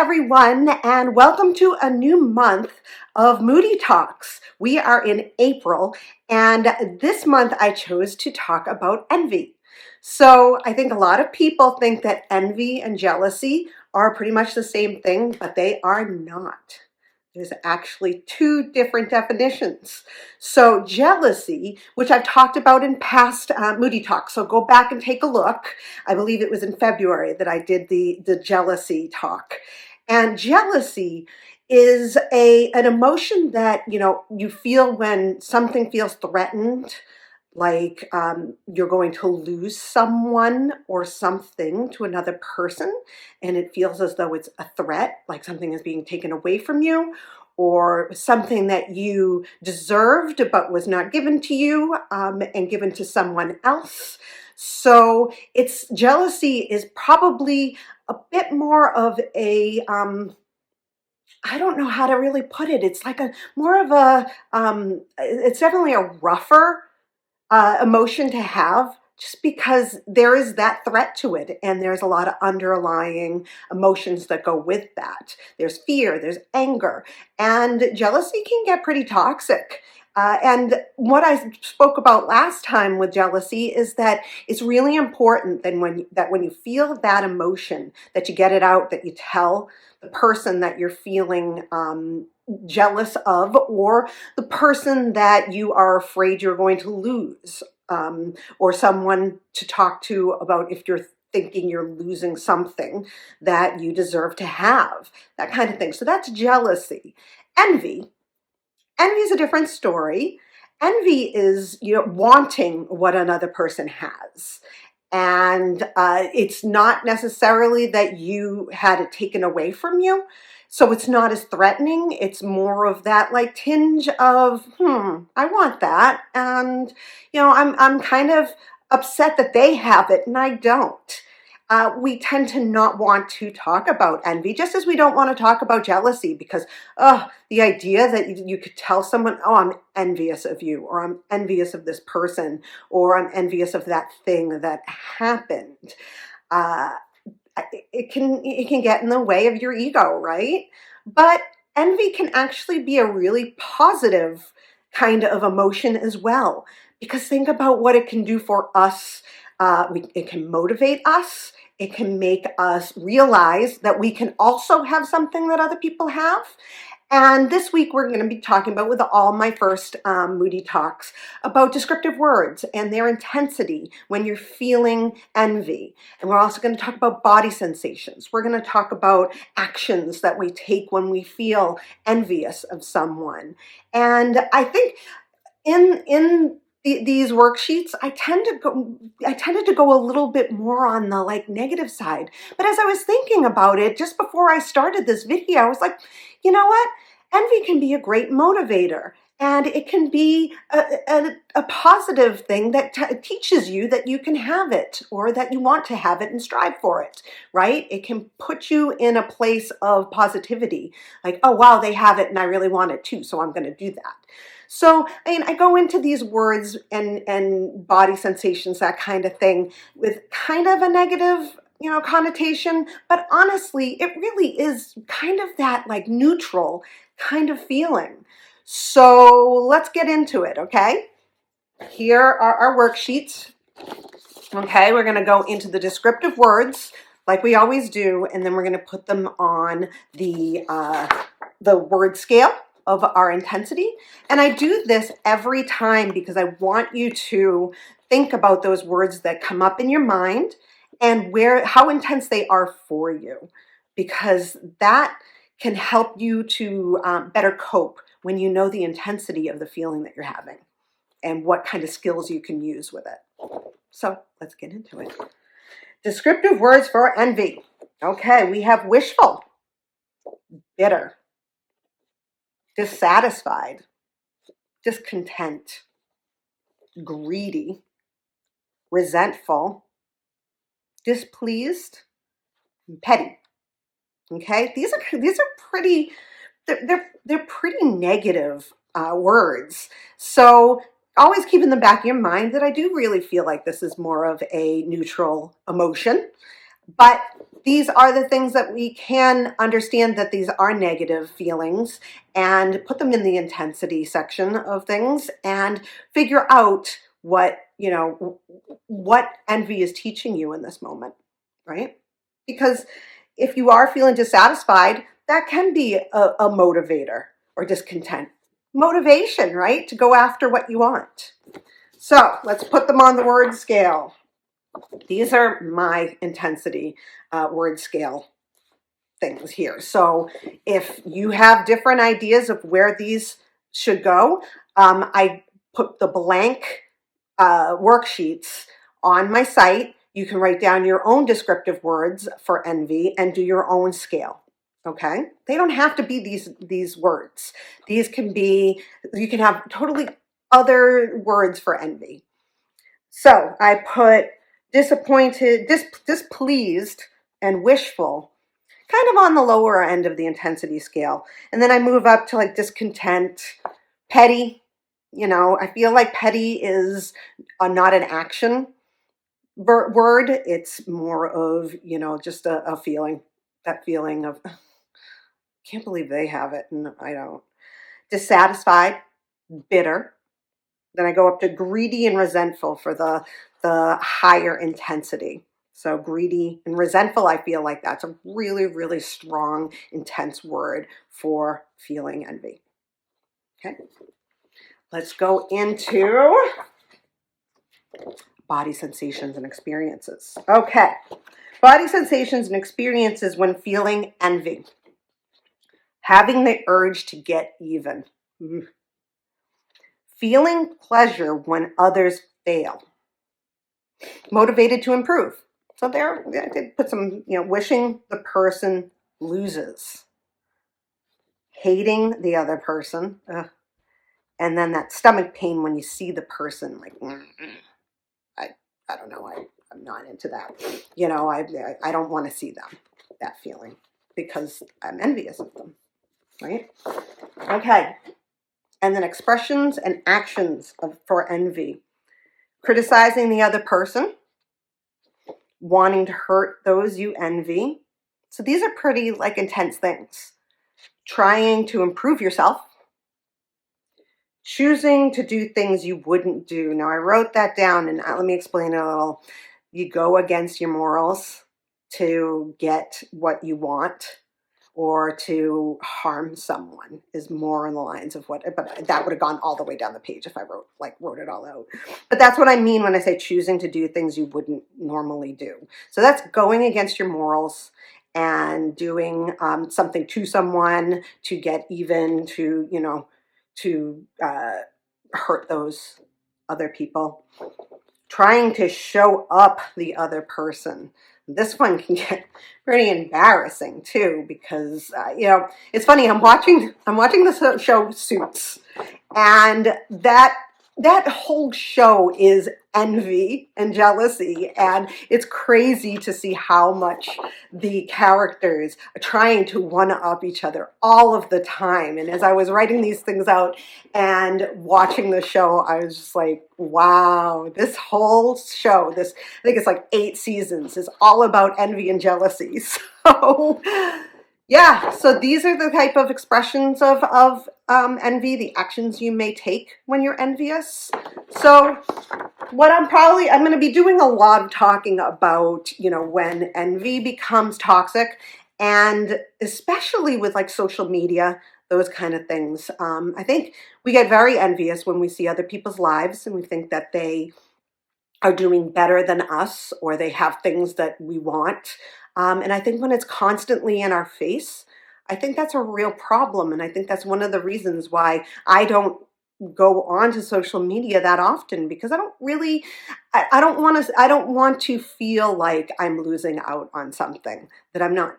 everyone, and welcome to a new month of Moody Talks. We are in April, and this month I chose to talk about envy. So I think a lot of people think that envy and jealousy are pretty much the same thing, but they are not. There's actually two different definitions. So jealousy, which I've talked about in past Moody Talks, so go back and take a look. I believe it was in February that I did the jealousy talk. And jealousy is an emotion that, you feel when something feels threatened, like you're going to lose someone or something to another person, and it feels as though it's a threat, like something is being taken away from you, or something that you deserved but was not given to you and given to someone else. So it's jealousy is probably a bit more of a I don't know how to really put it. It's like a more of a it's definitely a rougher emotion to have, just because there is that threat to it, and there's a lot of underlying emotions that go with that. There's fear, there's anger, and jealousy can get pretty toxic. And what I spoke about last time with jealousy is that it's really important that when you feel that emotion, that you get it out, that you tell the person that you're feeling jealous of, or the person that you are afraid you're going to lose, or someone to talk to about if you're thinking you're losing something that you deserve to have, that kind of thing. So that's jealousy. Envy. Envy is a different story. Envy is, wanting what another person has. And it's not necessarily that you had it taken away from you. So it's not as threatening. It's more of that like tinge of, I want that. And, I'm kind of upset that they have it and I don't. We tend to not want to talk about envy, just as we don't want to talk about jealousy, because the idea that you could tell someone, oh, I'm envious of you, or I'm envious of this person, or I'm envious of that thing that happened. It can get in the way of your ego, right? But envy can actually be a really positive kind of emotion as well, because think about what it can do for us. It can motivate us. It can make us realize that we can also have something that other people have. And this week we're going to be talking about, with all my first Moody Talks, about descriptive words and their intensity when you're feeling envy. And we're also going to talk about body sensations. We're going to talk about actions that we take when we feel envious of someone. And I think in these worksheets, I tended to go a little bit more on the negative side. But as I was thinking about it, just before I started this video, I was like, you know what? Envy can be a great motivator. And it can be a positive thing that teaches you that you can have it, or that you want to have it and strive for it, right? It can put you in a place of positivity, like, oh, wow, they have it and I really want it too, so I'm going to do that. So, I go into these words and body sensations, that kind of thing, with kind of a negative, connotation. But honestly, it really is kind of that neutral kind of feeling. So let's get into it, okay? Here are our worksheets. Okay, we're going to go into the descriptive words like we always do, and then we're going to put them on the word scale of our intensity. And I do this every time because I want you to think about those words that come up in your mind and how intense they are for you, because that can help you to better cope when you know the intensity of the feeling that you're having and what kind of skills you can use with it. So let's get into it. Descriptive words for envy. Okay, we have wishful, bitter, dissatisfied, discontent, greedy, resentful, displeased, and petty. Okay, these are pretty. They're pretty negative words. So always keep in the back of your mind that I do really feel like this is more of a neutral emotion. But these are the things that we can understand, that these are negative feelings, and put them in the intensity section of things and figure out what envy is teaching you in this moment, right? Because if you are feeling dissatisfied, that can be a motivator, or discontent. Motivation, right? To go after what you want. So let's put them on the word scale. These are my intensity word scale things here. So if you have different ideas of where these should go, I put the blank worksheets on my site. You can write down your own descriptive words for envy and do your own scale. Okay? They don't have to be these words. These can be, you can have totally other words for envy. So I put disappointed, displeased, and wishful, kind of on the lower end of the intensity scale. And then I move up to like discontent, petty. I feel like petty is not an action word. It's more of, just a feeling, that feeling of, can't believe they have it and I don't. Dissatisfied, bitter. Then I go up to greedy and resentful for the higher intensity. So greedy and resentful, I feel like that's a really, really strong, intense word for feeling envy. Okay. Let's go into body sensations and experiences. Okay. Body sensations and experiences when feeling envy. Having the urge to get even. Feeling pleasure when others fail. Motivated to improve. So there, I did put some, wishing the person loses. Hating the other person. And then that stomach pain when you see the person, like, I don't know, I'm not into that. I don't want to see them, that feeling, because I'm envious of them, right? Okay. And then expressions and actions for envy. Criticizing the other person, wanting to hurt those you envy. So these are pretty intense things. Trying to improve yourself. Choosing to do things you wouldn't do. Now I wrote that down and let me explain it a little. You go against your morals to get what you want, or to harm someone is more in the lines of but that would have gone all the way down the page if I wrote it all out. But that's what I mean when I say choosing to do things you wouldn't normally do. So that's going against your morals and doing something to someone to get even, to hurt those other people. Trying to show up the other person. This one can get pretty embarrassing too, because it's funny. I'm watching the show Suits, and that whole show is envy and jealousy, and it's crazy to see how much the characters are trying to one-up each other all of the time. And as I was writing these things out and watching the show, I was just like, wow, this whole show, I think it's 8 seasons, is all about envy and jealousy. So yeah, so these are the type of expressions of envy, the actions you may take when you're envious. So what I'm going to be doing a lot of talking about, when envy becomes toxic, and especially with social media, those kind of things. I think we get very envious when we see other people's lives and we think that they are doing better than us, or they have things that we want. And I think when it's constantly in our face, I think that's a real problem. And I think that's one of the reasons why I don't go on to social media that often, because I don't want to feel like I'm losing out on something, that I'm not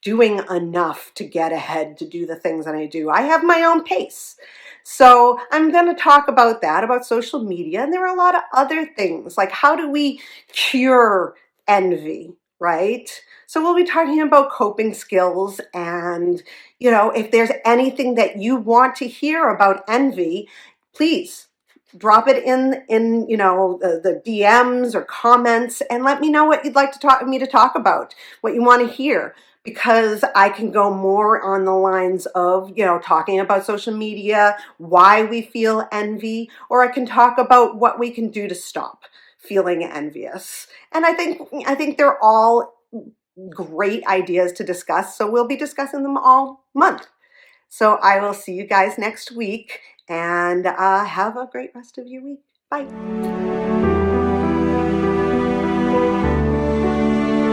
doing enough to get ahead, to do the things that I do. I have my own pace. So I'm going to talk about that, about social media. And there are a lot of other things, like how do we cure envy, right? So we'll be talking about coping skills, and, if there's anything that you want to hear about envy, please drop it in the DMs or comments, and let me know what you'd like me to talk about, what you want to hear, because I can go more on the lines of, talking about social media, why we feel envy, or I can talk about what we can do to stop feeling envious. And I think they're all great ideas to discuss, so we'll be discussing them all month. So I will see you guys next week, and have a great rest of your week. Bye.